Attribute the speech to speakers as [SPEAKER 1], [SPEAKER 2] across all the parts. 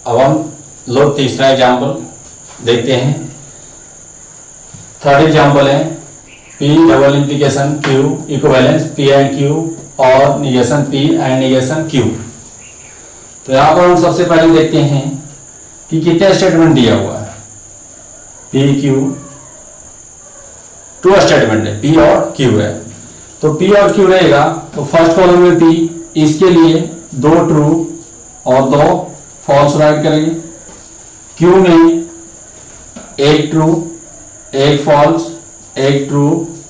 [SPEAKER 1] अब हम लोग तीसरा एग्जाम्पल देखते हैं। थर्ड एग्जाम्पल है P double implication Q equivalence P and Q और negation P and negation Q। तो यहाँ पर हम सबसे पहले देखते हैं कि कितने स्टेटमेंट दिया हुआ है। P Q टू स्टेटमेंट है, P और Q है। तो P और Q रहेगा तो फर्स्ट कॉलम में P, इसके लिए 2 ट्रू और 2 फॉल्स राइट करेंगे। Q में 1 ट्रू 1 फॉल्स 1 ट्रू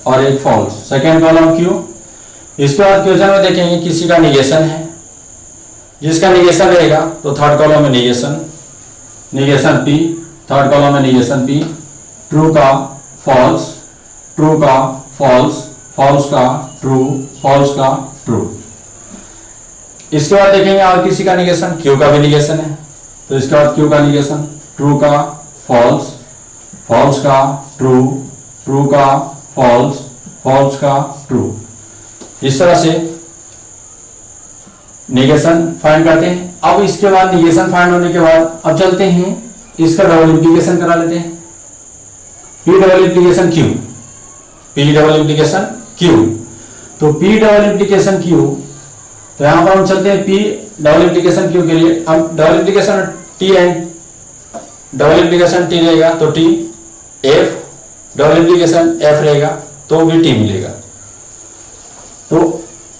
[SPEAKER 1] और 1 फॉल्स, सेकेंड कॉलम Q। इसके बाद क्वेश्चन में देखेंगे किसी का निगेशन है, जिसका निगेशन रहेगा तो थर्ड कॉलम में निगेशन P, थर्ड कॉलम में निगेशन P, ट्रू का फॉल्स, ट्रू का फॉल्स, फॉल्स का ट्रू, फॉल्स का ट्रू। इसके बाद देखेंगे और किसी का निगेशन, Q का भी निगेशन है तो इसके बाद Q का निगेशन, ट्रू का फॉल्स, फॉल्स का ट्रू, ट्रू का फॉल्स, फॉल्स का ट्रू। इस तरह से निगेशन फाइंड करते हैं। अब इसके बाद निगेशन फाइंड होने के बाद अब चलते हैं इसका डबल इंप्लीकेशन करा लेते हैं। P double implication Q, P double implication Q। तो P डबल इंप्लीकेशन Q, तो यहां पर हम चलते हैं P डबल इंप्लीकेशन Q के लिए। अब double implication T and double implication T रहेगा तो T, F double implication F रहेगा तो भी T मिलेगा। तो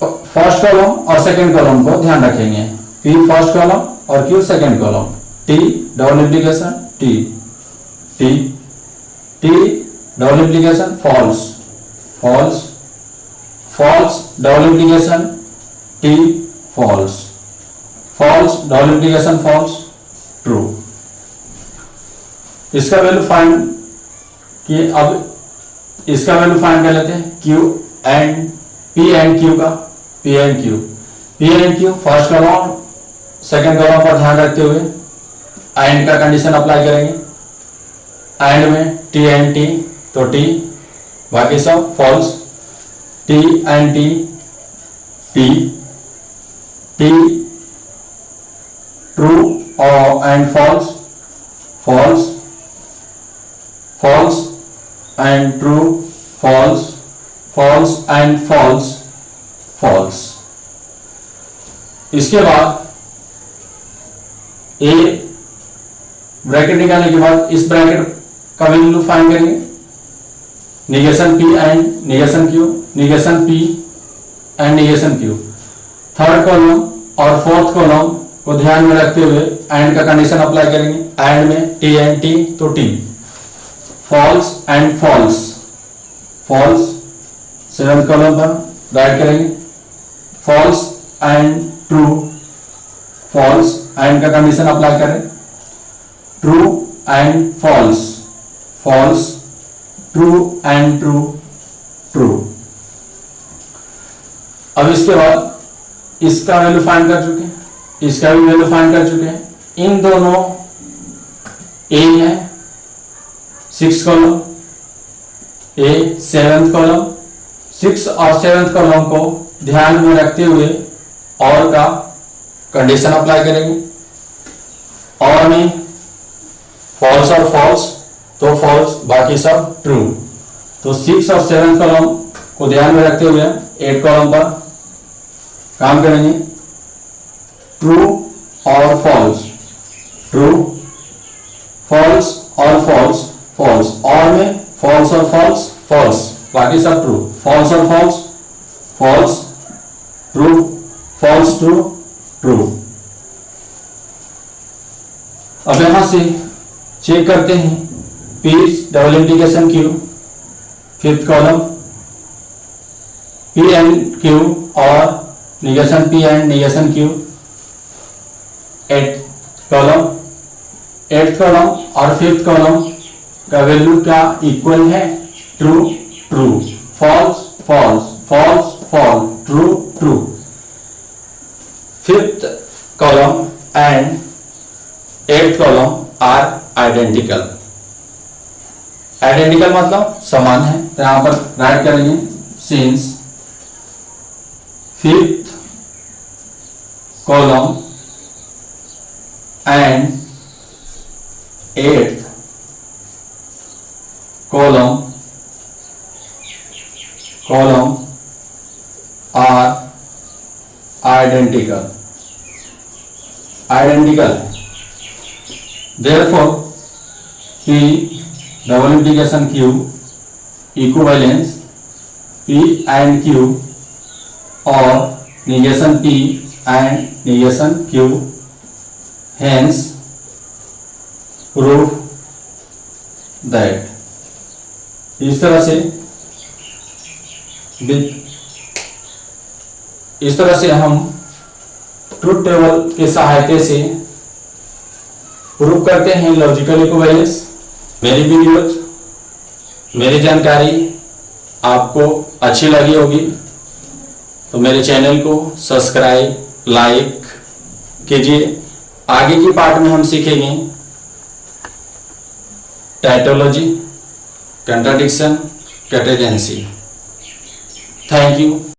[SPEAKER 1] फर्स्ट कॉलम और सेकंड कॉलम को ध्यान रखेंगे, P फर्स्ट कॉलम और Q second column. T double implication T, T, T double implication false, false, false double implication T false, false double implication false, true. इसका value find कि अब इसका value find कर लेते हैं Q and P and Q का, P and Q, P and Q first column second column पर ध्यान रखते हुए एंड का कंडीशन अप्लाई करेंगे। एंड में T एंड T तो T, बाकी सब false, T and T, T, T true और and false, false, false and true, false, false and false, false. इसके बाद ए ब्रैकेट निकालने के बाद इस ब्रैकेट का वैल्यू फाइंड करेंगे, negation P and negation Q, negation P and negation Q। Third column और फोर्थ कॉलम को ध्यान में रखते हुए एंड का कंडीशन अप्लाई करेंगे। एंड में T एंड T तो T, false and false, false seventh column पर राइट करेंगे, false and true, false and का कंडीशन अप्लाई करें, true and false, false, true and true, true. अब इसके बाद इसका वैल्यू फाइंड कर चुके हैं, इसका भी वैल्यू फाइंड कर चुके हैं। इन दोनों ए है 6 कॉलम, ए 7th कॉलम, 6 और 7th कॉलम को ध्यान में रखते हुए और का कंडीशन अप्लाई करेंगे। और में फॉल्स और फॉल्स तो फॉल्स, बाकी सब ट्रू। तो 6 और 7th कॉलम को ध्यान में रखते हुए 8 कॉलम पर काम करेंगे, ट्रू और फॉल्स, ट्रू, फॉल्स और फॉल्स, फॉल्स। और में फॉल्स और फॉल्स, फॉल्स, बाकी सब ट्रू, फॉल्स और false, false, true, false, true, true. अब यहां से चेक करते हैं P double implication Q, fifth column P and Q और negation P and negation Q, 8th column, 8th column और 5th कॉलम का वैल्यू क्या इक्वल है, true, true, false, false, false, false, true, true. 5th column and 8th column are identical, identical मतलब समान है, तो यहां पर राइट करेंगे since 5th column and 8th column are identical. Therefore P double implication Q equivalence P and Q or negation P and negation Q, hence prove that. इस तरह से हम ट्रुथ टेबल के सहायता से प्रूव करते हैं लॉजिकल इक्विवेलेंस। मेरी वीडियोज, मेरी जानकारी आपको अच्छी लगी होगी तो मेरे चैनल को सब्सक्राइब, लाइक कीजिए। आगे की पार्ट में हम सीखेंगे tautology, contradiction, contingency. Thank you.